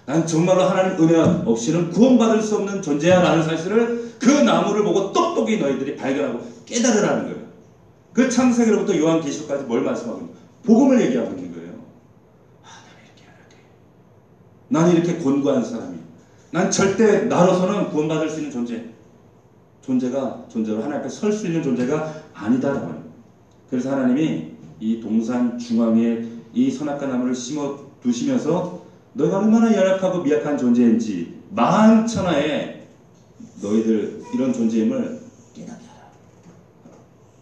난 정말로 하나님 은혜 없이는 구원받을 수 없는 존재야 라는 사실을 그 나무를 보고 똑똑히 너희들이 발견하고 깨달으라는 거예요. 그 창세기로부터 요한계시록까지 뭘 말씀하고 있는 거예요? 복음을 얘기하고 있는 거예요. 나는 이렇게 곤고한 사람이야. 난 절대 나로서는 구원받을 수 있는 존재로 하나님 앞에 설 수 있는 존재가 아니다라고 합니다. 그래서 하나님이 이 동산 중앙에 이 선악과 나무를 심어 두시면서 너희가 얼마나 연약하고 미약한 존재인지 만천하에 너희들 이런 존재임을 깨닫게 하라.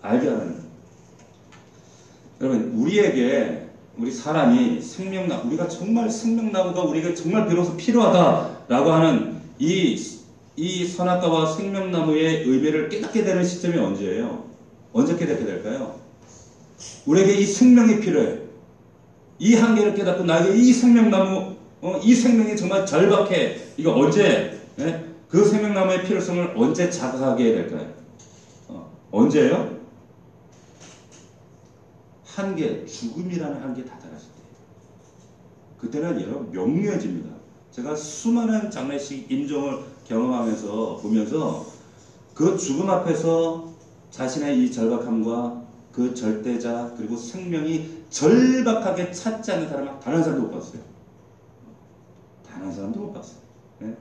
알게 하라는 거예요. 여러분, 우리 사람이 우리가 정말 생명나무가 우리에게 정말 비로소 필요하다라고 하는 이 선악과와 생명나무의 의미를 깨닫게 되는 시점이 언제예요? 언제 깨닫게 될까요? 우리에게 이 생명이 필요해. 이 한계를 깨닫고 나에게 이 생명나무, 이 생명이 정말 절박해. 이거 언제, 그 생명나무의 필요성을 언제 자각하게 될까요? 언제예요? 한계, 죽음이라는 한계에 다다랐을 때. 그때는 여러분 명료해집니다. 제가 수많은 장례식 임종을 경험하면서 보면서 그 죽음 앞에서 자신의 이 절박함과 그 절대자 그리고 생명이 절박하게 찾지 않는 사람은 단 한 사람도 못 봤어요. 단 한 사람도 못 봤어요. 네?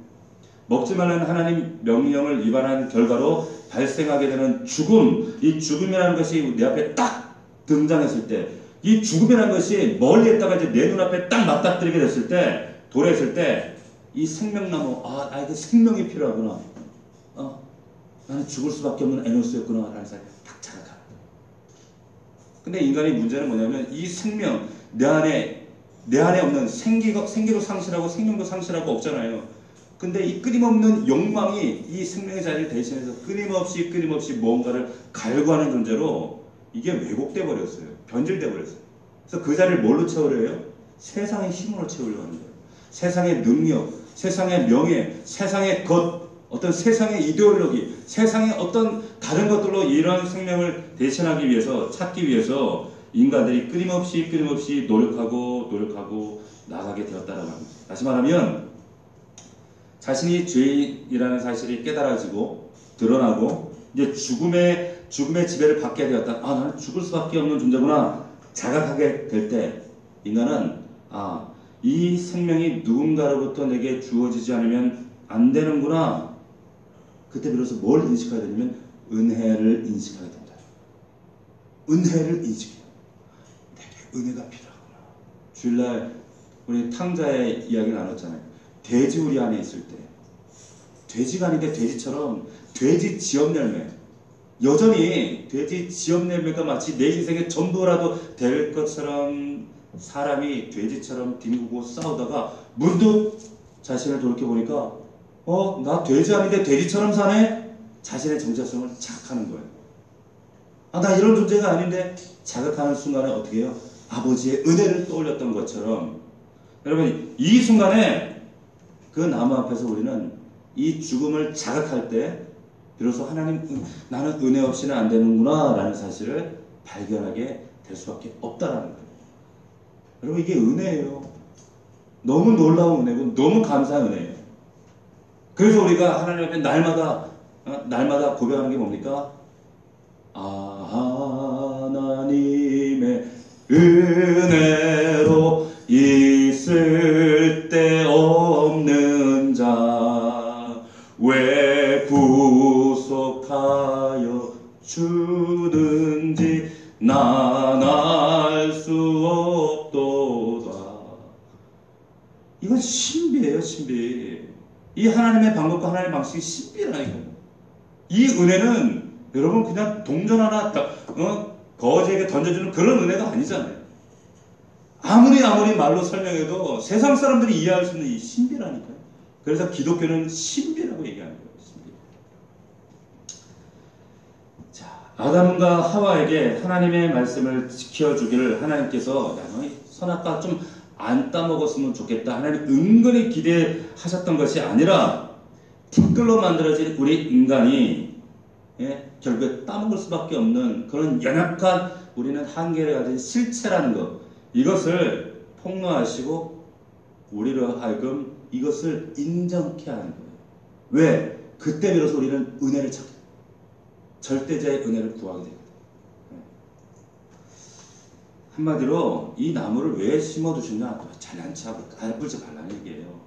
먹지 말라는 하나님 명령을 위반한 결과로 발생하게 되는 죽음, 이 죽음이라는 것이 내 앞에 딱 등장했을 때, 이 죽음이라는 것이 멀리 있다가 이제 내 눈앞에 딱 맞닥뜨리게 됐을 때, 도래했을 때, 이 생명나무, 나에게 생명이 필요하구나. 나는 죽을 수밖에 없는 에노스였구나. 라는 사람이 딱 자각합니다. 근데 인간의 문제는 뭐냐면, 이 생명, 내 안에 없는 생기도 상실하고 생명도 상실하고 없잖아요. 근데 이 끊임없는 욕망이 이 생명의 자리를 대신해서 끊임없이 뭔가를 갈구하는 존재로 이게 왜곡돼 버렸어요. 변질돼 버렸어요. 그래서 그 자리를 뭘로 채우려요? 세상의 힘으로 채우려고 하는 거예요. 세상의 능력, 세상의 명예, 세상의 어떤 세상의 이데올로기, 세상의 어떤 다른 것들로 이런 생명을 대신하기 위해서, 찾기 위해서 인간들이 끊임없이 노력하고 나가게 되었다라고 합니다. 다시 말하면 자신이 죄인이라는 사실이 깨달아지고 드러나고 이제 죽음의 지배를 받게 되었다. 나는 죽을 수밖에 없는 존재구나 자각하게 될 때 인간은 이 생명이 누군가로부터 내게 주어지지 않으면 안 되는구나. 그때 비로소 뭘 인식하게 되냐면 은혜를 인식하게 됩니다. 은혜를 인식해요. 내게 은혜가 필요하구나. 주일날 우리 탕자의 이야기 나눴잖아요. 돼지 우리 안에 있을 때 돼지가 아닌데 돼지처럼 돼지 지엽열매, 여전히 돼지 지엽열매가 마치 내 인생의 전부라도 될 것처럼 사람이 돼지처럼 뒹구고 싸우다가 문득 자신을 돌이켜보니까 나 돼지 아닌데 돼지처럼 사네? 자신의 정체성을 자각하는 거예요. 나 이런 존재가 아닌데 자각하는 순간에 어떻게 해요? 아버지의 은혜를 떠올렸던 것처럼 여러분 이 순간에 그 나무 앞에서 우리는 이 죽음을 자각할 때 비로소 하나님, 나는 은혜 없이는 안 되는구나 라는 사실을 발견하게 될 수밖에 없다라는 거예요. 여러분 이게 은혜예요. 너무 놀라운 은혜고 너무 감사한 은혜예요. 그래서 우리가 하나님 앞에 날마다 고백하는 게 뭡니까? 하나님의 은혜로 있을 데 없는 자 왜 구속하여 주든지 난 알 수 없도다. 이건 신비예요, 신비. 이 하나님의 방법과 하나님의 방식이 신비라니까요. 이 은혜는 여러분 그냥 동전 하나 거지에게 던져주는 그런 은혜가 아니잖아요. 아무리 말로 설명해도 세상 사람들이 이해할 수 있는 이 신비라니까요. 그래서 기독교는 신비라고 얘기하는 거예요. 신비. 자, 아담과 하와에게 하나님의 말씀을 지켜주기를 하나님께서 너희 선악과 좀 안 따먹었으면 좋겠다. 하나님 은근히 기대하셨던 것이 아니라 티끌로 만들어진 우리 인간이 결국에 따먹을 수밖에 없는 그런 연약한 우리는 한계를 가진 실체라는 것, 이것을 폭로하시고 우리로 하여금 이것을 인정케 하는 거예요. 왜? 그때 비로소 우리는 은혜를 찾게 돼요. 절대자의 은혜를 구하게 됩니다. 한마디로 이 나무를 왜 심어두셨냐? 잘난 체하고 까불지 말라는 얘기예요.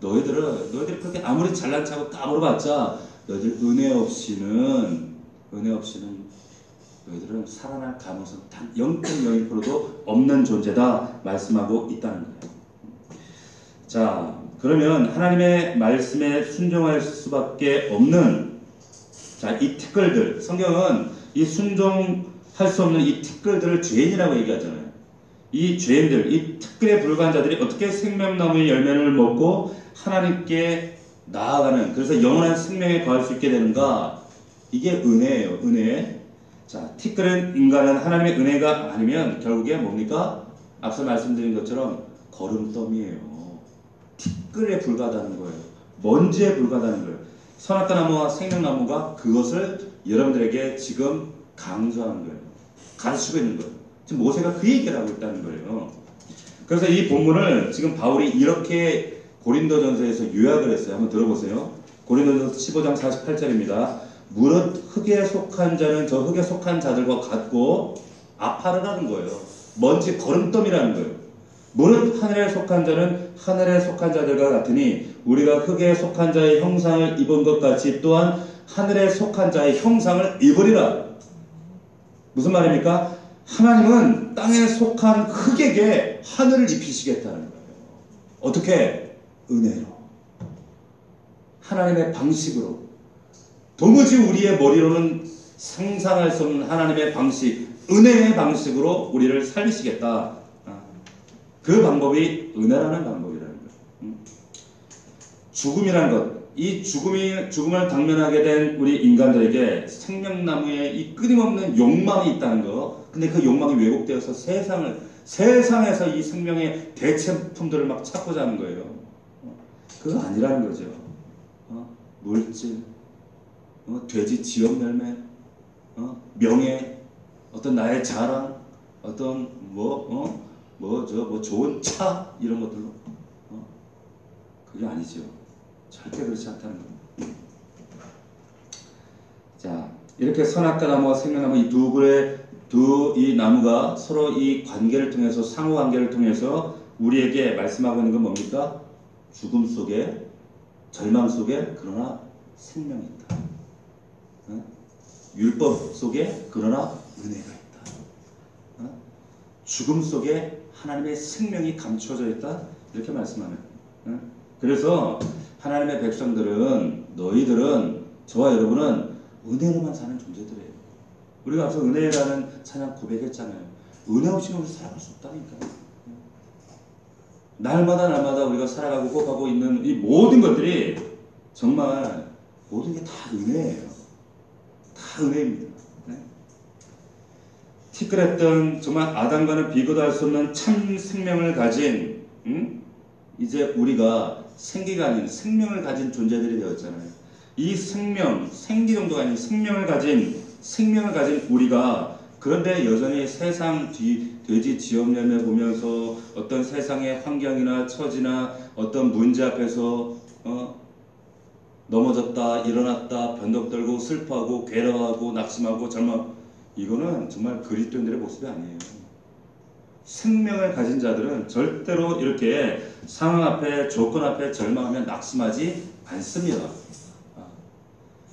너희들이 그렇게 아무리 잘난 체하고 까불어봤자 너희들 은혜 없이는 너희들은 살아날 가능성 단 0.01%도 없는 존재다 말씀하고 있다는 거예요. 자, 그러면 하나님의 말씀에 순종할 수밖에 없는 이 티끌들, 성경은 이 순종할 수 없는 이 티끌들을 죄인이라고 얘기하잖아요. 이 죄인들, 이 티끌에 불과한 자들이 어떻게 생명나무의 열매를 먹고 하나님께 나아가는, 그래서 영원한 생명에 거할 수 있게 되는가? 이게 은혜예요. 은혜. 자, 티끌은 인간은 하나님의 은혜가 아니면 결국에 뭡니까? 앞서 말씀드린 것처럼 거름더미예요. 티끌에 불과하다는 거예요. 먼지에 불과하다는 거예요. 선악과 나무와 생명나무가 그것을 여러분들에게 지금 강조하는 거예요. 가르치고 있는 거예요. 지금 모세가 그 얘기를 하고 있다는 거예요. 그래서 이 본문을 지금 바울이 이렇게 고린도전서에서 요약을 했어요. 한번 들어보세요. 고린도전서 15장 48절입니다. 무릇 흙에 속한 자는 저 흙에 속한 자들과 같고 아파르라는 거예요. 먼지 거름더미라는 거예요. 무릇 하늘에 속한 자는 하늘에 속한 자들과 같으니 우리가 흙에 속한 자의 형상을 입은 것 같이 또한 하늘에 속한 자의 형상을 입으리라. 무슨 말입니까? 하나님은 땅에 속한 흙에게 하늘을 입히시겠다는 거예요. 어떻게? 은혜로. 하나님의 방식으로. 도무지 우리의 머리로는 상상할 수 없는 하나님의 방식, 은혜의 방식으로 우리를 살리시겠다. 그 방법이 은혜라는 방법이라는 거예요. 죽음이라는 것, 이 죽음을 당면하게 된 우리 인간들에게 생명나무에 이 끊임없는 욕망이 있다는 거. 근데 그 욕망이 왜곡되어서 세상에서 이 생명의 대체품들을 막 찾고자 하는 거예요. 그거 아니라는 거죠. 물질, 돼지 지역 열매, 명예, 어떤 나의 자랑, 어떤 좋은 차 이런 것들로 그게 아니죠. 절대 그렇지 않다는 겁니다. 자, 이렇게 선악과 나무와 생명나무 이 이 나무가 서로 이 관계를 통해서 상호 관계를 통해서 우리에게 말씀하고 있는 건 뭡니까? 죽음 속에 절망 속에 그러나 생명이 있다. 율법 속에 그러나 은혜가 있다. 죽음 속에 하나님의 생명이 감춰져 있다. 이렇게 말씀하는. 그래서 하나님의 백성들은 너희들은 저와 여러분은 은혜로만 사는 존재들이에요. 우리가 앞서 은혜라는 찬양 고백했잖아요. 은혜 없이는 우리 살아갈 수 없다니까요. 날마다 우리가 살아가고 호흡하고 있는 이 모든 것들이 정말 모든 게 다 은혜예요. 다 은혜입니다. 티끌했던 정말 아담과는 비교도 할 수 없는 참 생명을 가진 이제 우리가 생기가 아닌 생명을 가진 존재들이 되었잖아요. 이 생명, 생기 정도가 아닌 생명을 가진 우리가 그런데 여전히 세상 돼지 지역 열매 보면서 어떤 세상의 환경이나 처지나 어떤 문제 앞에서 넘어졌다 일어났다 변덕 떨고 슬퍼하고 괴로워하고 낙심하고 이거는 정말 그리스도인들의 모습이 아니에요. 생명을 가진 자들은 절대로 이렇게 상황 앞에 조건 앞에 절망하면 낙심하지 않습니다.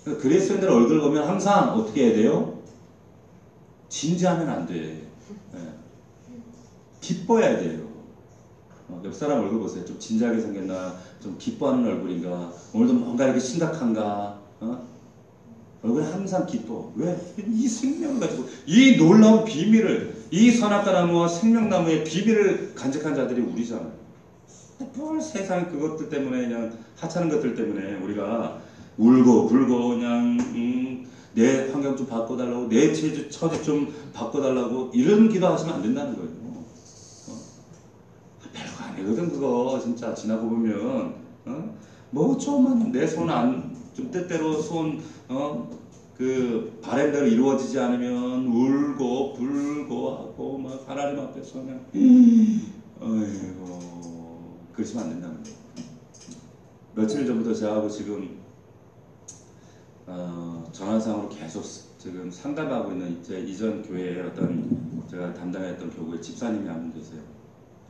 그리스도인들 얼굴 보면 항상 어떻게 해야 돼요? 진지하면 안 돼. 기뻐해야 돼요. 옆 사람 얼굴 보세요. 좀 진지하게 생겼나? 좀 기뻐하는 얼굴인가? 오늘도 뭔가 이렇게 심각한가? 얼굴이 항상 기뻐. 왜? 이 생명을 가지고 이 놀라운 비밀을, 이 선악과 나무와 생명나무의 비밀을 간직한 자들이 우리잖아요. 뭘 세상 그것들 때문에 그냥 하찮은 것들 때문에 우리가 울고 불고 그냥 내 환경 좀 바꿔달라고, 내 처지 좀 바꿔달라고 이런 기도하시면 안 된다는 거예요. 별거 아니거든 그거. 진짜 지나고 보면 뭐 조금만 내 손 좀 뜻대로 그 바람대로 이루어지지 않으면 울고 불고 하고 막 하나님 앞에서 그냥 아이고 그러시면 안 된다는 거예요. 며칠 전부터 저하고 지금 전화상으로 계속 지금 상담하고 있는 제 이전 교회의 어떤 제가 담당했던 교구의 집사님이 한 분 계세요.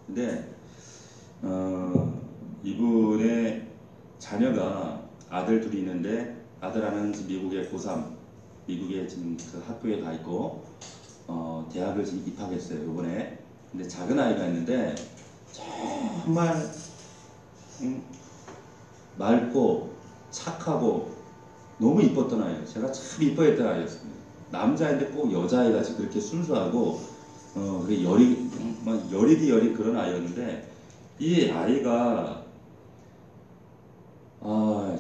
근데 이분의 자녀가 아들 둘이 있는데 아들 하나는 지금 미국의 고3 미국에 지금 그 학교에 가 있고 대학을 지금 입학했어요 이번에. 근데 작은 아이가 있는데 정말 맑고 착하고 너무 이뻤던 아이예요. 제가 참 이뻐했던 아이였습니다. 남자인데 꼭 여자아이같이 그렇게 순수하고 여리디 그런 아이였는데 이 아이가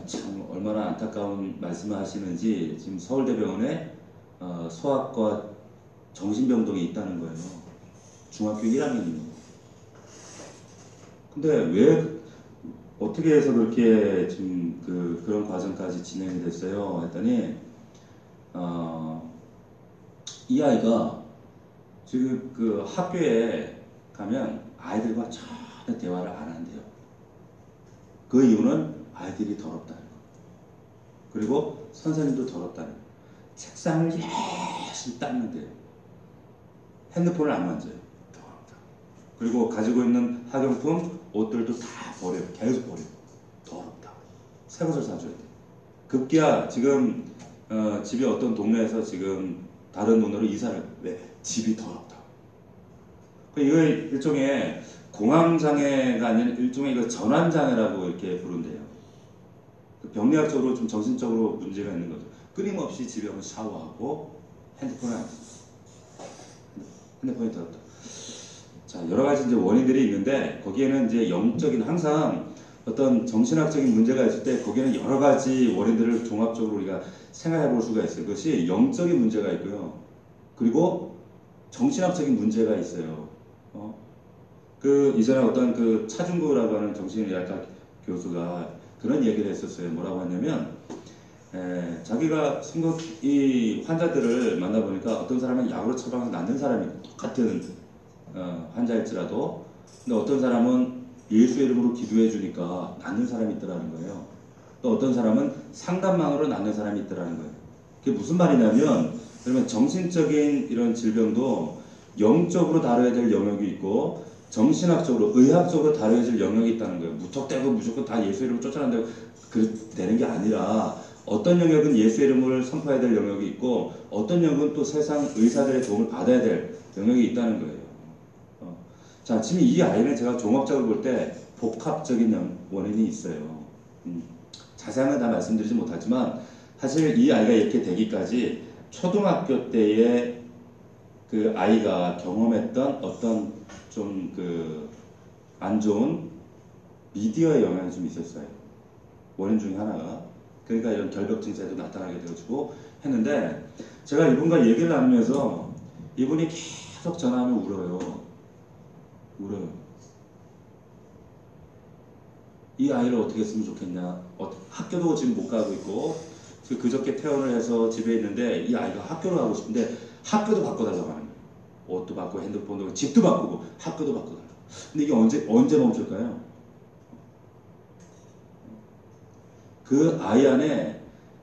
참 얼마나 안타까운 말씀을 하시는지 지금 서울대병원에 소아과 정신병동에 있다는 거예요. 중학교 1학년이고. 근데 왜 어떻게 해서 그렇게 지금 그런 과정까지 진행이 됐어요? 했더니 이 아이가 지금 그 학교에 가면 아이들과 전혀 대화를 안 한대요. 그 이유는 아이들이 더럽다는 거. 그리고 선생님도 더럽다는 거. 책상을 열심히 닦는데요. 핸드폰을 안 만져요. 더럽다. 그리고 가지고 있는 학용품, 옷들도 다 버려요. 계속 버려요. 더럽다. 새 것을 사줘야 돼. 급기야 지금 집이 어떤 동네에서 지금 다른 동네로 이사를. 왜? 집이 더럽다. 이거 일종의 공황장애가 아닌 일종의 이거 전환장애라고 이렇게 부른대요. 병리학적으로 좀 정신적으로 문제가 있는 거죠. 끊임없이 집에 오면 샤워하고 핸드폰을 안 써. 핸드폰이 더럽다. 자, 여러 가지 이제 원인들이 있는데 거기에는 이제 영적인 항상 어떤 정신학적인 문제가 있을 때 거기에는 여러 가지 원인들을 종합적으로 우리가 생각해 볼 수가 있어요. 그것이 영적인 문제가 있고요. 그리고 정신학적인 문제가 있어요. 그 이전에 어떤 그 차중구라고 하는 정신의학과 교수가 그런 얘기를 했었어요. 뭐라고 했냐면 자기가 이 환자들을 만나보니까 어떤 사람은 약으로 처방해서 낫는 사람이 똑같은 환자일지라도 근데 어떤 사람은 예수의 이름으로 기도해 주니까 낫는 사람이 있더라는 거예요. 또 어떤 사람은 상담만으로 낫는 사람이 있더라는 거예요. 그게 무슨 말이냐면 그러면 정신적인 이런 질병도 영적으로 다뤄야 될 영역이 있고 정신학적으로 의학적으로 다뤄야 될 영역이 있다는 거예요. 무턱대고 무조건 다 예수의 이름으로 쫓아낸다고 되는 게 아니라 어떤 영역은 예수의 이름을 선포해야 될 영역이 있고 어떤 영역은 또 세상 의사들의 도움을 받아야 될 영역이 있다는 거예요. 자, 지금 이 아이는 제가 종합적으로 볼 때 복합적인 원인이 있어요. 자세한 건 다 말씀드리지 못하지만 사실 이 아이가 이렇게 되기까지 초등학교 때에 그 아이가 경험했던 어떤 좀 안 좋은 미디어의 영향이 좀 있었어요. 원인 중에 하나가. 그러니까 이런 결벽 증세도 나타나게 되어지고 했는데 제가 이분과 얘기를 나누면서 이분이 계속 전화하면 울어요. 이 아이를 어떻게 했으면 좋겠냐. 학교도 지금 못 가고 있고 그저께 퇴원을 해서 집에 있는데 이 아이가 학교를 가고 싶은데 학교도 바꿔달라고 하는 거예요. 옷도 바꾸고 핸드폰도 집도 바꾸고 학교도 바꿔달라고. 근데 이게 언제 멈출까요? 그 아이 안에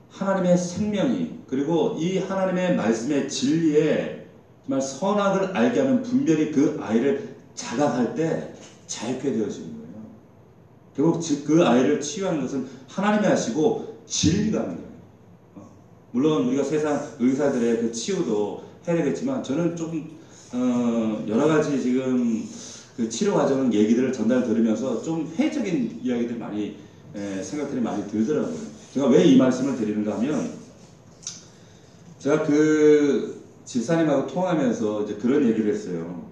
하나님의 생명이 그리고 이 하나님의 말씀의 진리에 정말 선악을 알게 하는 분별이 그 아이를 자각할 때 자유케 되어지는 거예요. 결국 그 아이를 치유하는 것은 하나님이 하시고 진리가 하는 거예요. 물론 우리가 세상 의사들의 그 치유도 해야 되겠지만 저는 좀 여러 가지 지금 그 치료 과정 얘기들을 전달 들으면서 좀 회의적인 이야기들 많이 생각들이 많이 들더라고요. 제가 왜 이 말씀을 드리는가 하면 제가 그 집사님하고 통화하면서 이제 그런 얘기를 했어요.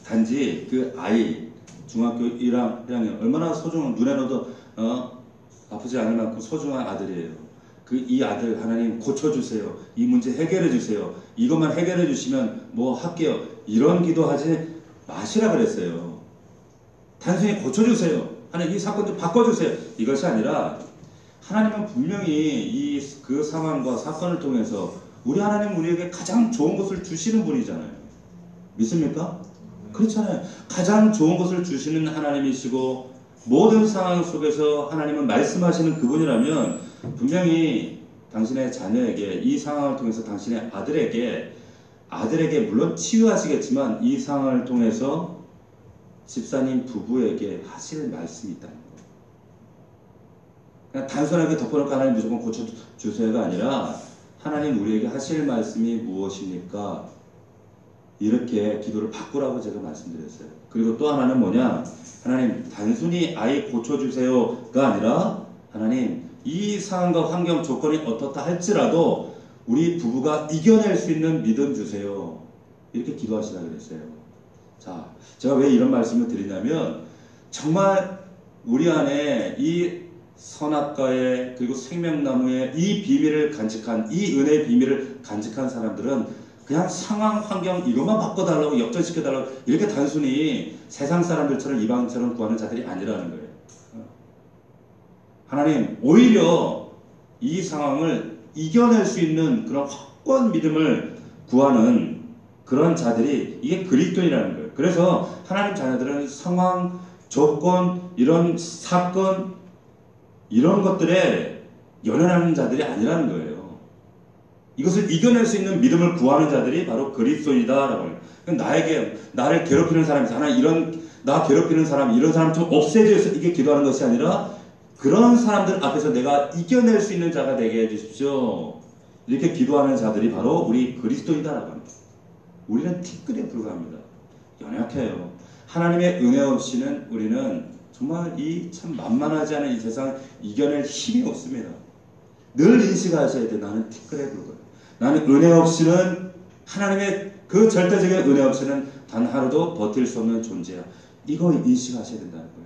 단지 그 아이 중학교 1학년 얼마나 소중한 눈에 넣어도 아프지 않을 만큼 소중한 아들이에요. 이 아들 하나님 고쳐주세요. 이 문제 해결해 주세요. 이것만 해결해 주시면 뭐 할게요. 이런 기도하지 마시라 그랬어요. 단순히 고쳐주세요. 하나님 이 사건 좀 바꿔주세요. 이것이 아니라 하나님은 분명히 그 상황과 사건을 통해서 우리 하나님 우리에게 가장 좋은 것을 주시는 분이잖아요. 믿습니까? 그렇잖아요. 가장 좋은 것을 주시는 하나님이시고 모든 상황 속에서 하나님은 말씀하시는 그분이라면 분명히 당신의 자녀에게 이 상황을 통해서 당신의 아들에게 물론 치유하시겠지만 이 상황을 통해서 집사님 부부에게 하실 말씀이 있다는 거예요. 그냥 단순하게 덮어놓고 하나님 무조건 고쳐주세요가 아니라 하나님 우리에게 하실 말씀이 무엇입니까? 이렇게 기도를 바꾸라고 제가 말씀드렸어요. 그리고 또 하나는 뭐냐? 하나님 단순히 아이 고쳐주세요가 아니라 하나님 이 상황과 환경 조건이 어떻다 할지라도 우리 부부가 이겨낼 수 있는 믿음 주세요. 이렇게 기도하시라고 그랬어요. 자, 제가 왜 이런 말씀을 드리냐면 정말 우리 안에 이 선악과의 그리고 생명나무의 이 비밀을 간직한 이 은혜의 비밀을 간직한 사람들은 그냥 상황 환경 이것만 바꿔달라고 역전시켜달라고 이렇게 단순히 세상 사람들처럼 이방처럼 구하는 자들이 아니라는 거예요. 하나님 오히려 이 상황을 이겨낼 수 있는 그런 확고한 믿음을 구하는 그런 자들이 이게 그리스도인이라는 거예요. 그래서 하나님 자녀들은 상황, 조건, 이런 사건 이런 것들에 연연하는 자들이 아니라는 거예요. 이것을 이겨낼 수 있는 믿음을 구하는 자들이 바로 그리스도이다라고 해요. 나를 괴롭히는 사람이 있어. 하나님 나 괴롭히는 사람 이런 사람 좀 없애줘서 이게 기도하는 것이 아니라 그런 사람들 앞에서 내가 이겨낼 수 있는 자가 되게 해주십시오. 이렇게 기도하는 자들이 바로 우리 그리스도이다라고 합니다. 우리는 티끌에 불과합니다. 연약해요. 하나님의 은혜 없이는 우리는 정말 이 참 만만하지 않은 이 세상 이겨낼 힘이 없습니다. 늘 인식하셔야 돼. 나는 티끌에 불과해. 나는 은혜 없이는 하나님의 그 절대적인 은혜 없이는 단 하루도 버틸 수 없는 존재야. 이거 인식하셔야 된다는 거예요.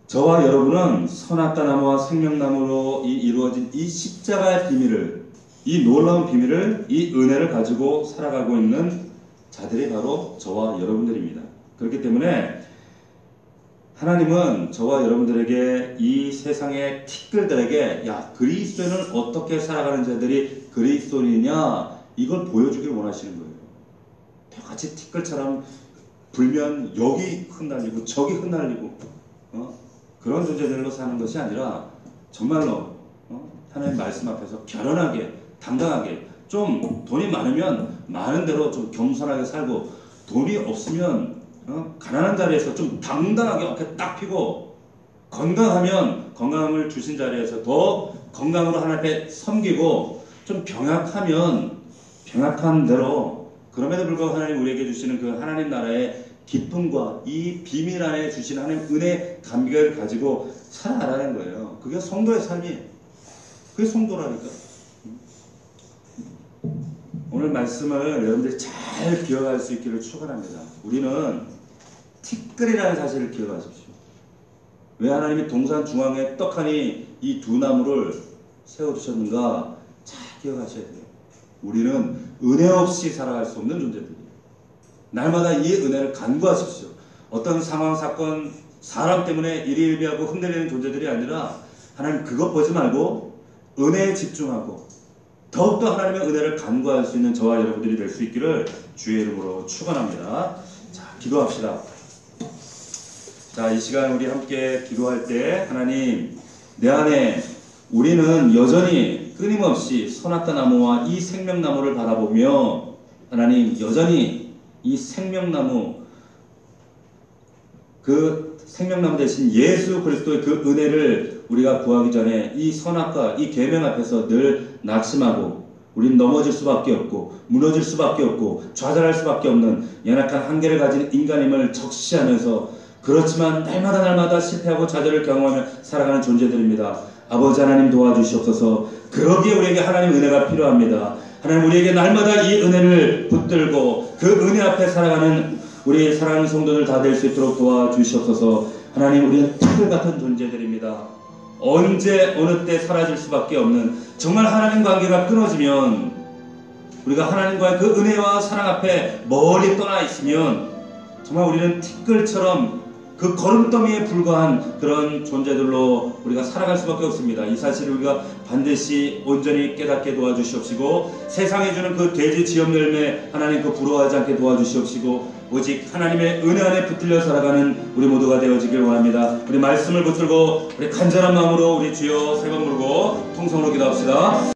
저와 여러분은 선악과 나무와 생명나무로 이루어진 이 십자가의 비밀을, 이 놀라운 비밀을, 이 은혜를 가지고 살아가고 있는 자들이 바로 저와 여러분들입니다. 그렇기 때문에 하나님은 저와 여러분들에게 이 세상의 티끌들에게 야 그리스도인은 어떻게 살아가는 자들이 그리스도인이냐 이걸 보여주길 원하시는 거예요. 똑같이 티끌처럼 불면 여기 흩날리고 저기 흩날리고 그런 존재들로 사는 것이 아니라 정말로 하나님 말씀 앞에서 결연하게 당당하게 좀 돈이 많으면 많은 대로 좀 겸손하게 살고 돈이 없으면 가난한 자리에서 좀 당당하게 어깨 딱 펴고 건강하면 건강함을 주신 자리에서 더 건강으로 하나님께 섬기고 좀 병약하면 병약한 대로 그럼에도 불구하고 하나님 우리에게 주시는 그 하나님 나라의 기쁨과 이 비밀 안에 주시는 하나님 은혜 감격을 가지고 살아가라는 거예요. 그게 성도의 삶이에요. 그게 성도라니까. 오늘 말씀을 여러분들이 잘 기억할 수 있기를 축원합니다. 우리는 티끌이라는 사실을 기억하십시오. 왜 하나님이 동산 중앙에 떡하니 이 두 나무를 세워두셨는가 잘 기억하셔야 돼요. 우리는 은혜 없이 살아갈 수 없는 존재들이에요. 날마다 이 은혜를 간구하십시오. 어떤 상황, 사건, 사람 때문에 일희일비하고 흔들리는 존재들이 아니라 하나님 그것 보지 말고 은혜에 집중하고 더욱더 하나님의 은혜를 간구할 수 있는 저와 여러분들이 될 수 있기를 주의 이름으로 축원합니다. 자, 기도합시다. 자, 이 시간 우리 함께 기도할 때 하나님 내 안에 우리는 여전히 끊임없이 선악과 나무와 이 생명나무를 바라보며 하나님 여전히 이 생명나무 그 생명나무 대신 예수 그리스도의 그 은혜를 우리가 구하기 전에 이 선악과 이 계명 앞에서 늘 낙심하고 우린 넘어질 수밖에 없고 무너질 수밖에 없고 좌절할 수밖에 없는 연약한 한계를 가진 인간임을 적시하면서 그렇지만 날마다 실패하고 좌절을 경험하며 살아가는 존재들입니다. 아버지 하나님 도와주시옵소서. 그러기에 우리에게 하나님 은혜가 필요합니다. 하나님 우리에게 날마다 이 은혜를 붙들고 그 은혜 앞에 살아가는 우리 사랑하는 성도들 다 될 수 있도록 도와주시옵소서. 하나님 우리는 티끌 같은 존재들입니다. 언제 어느 때 사라질 수밖에 없는 정말 하나님 관계가 끊어지면 우리가 하나님과의 그 은혜와 사랑 앞에 멀리 떠나 있으면 정말 우리는 티끌처럼 그 거름더미에 불과한 그런 존재들로 우리가 살아갈 수밖에 없습니다. 이 사실을 우리가 반드시 온전히 깨닫게 도와주시옵시고, 세상에 주는 그 돼지 지엄 열매 하나님 그 부러워하지 않게 도와주시옵시고, 오직 하나님의 은혜 안에 붙들려 살아가는 우리 모두가 되어지길 원합니다. 우리 말씀을 붙들고 우리 간절한 마음으로 우리 주여 세 번 부르고 통성으로 기도합시다.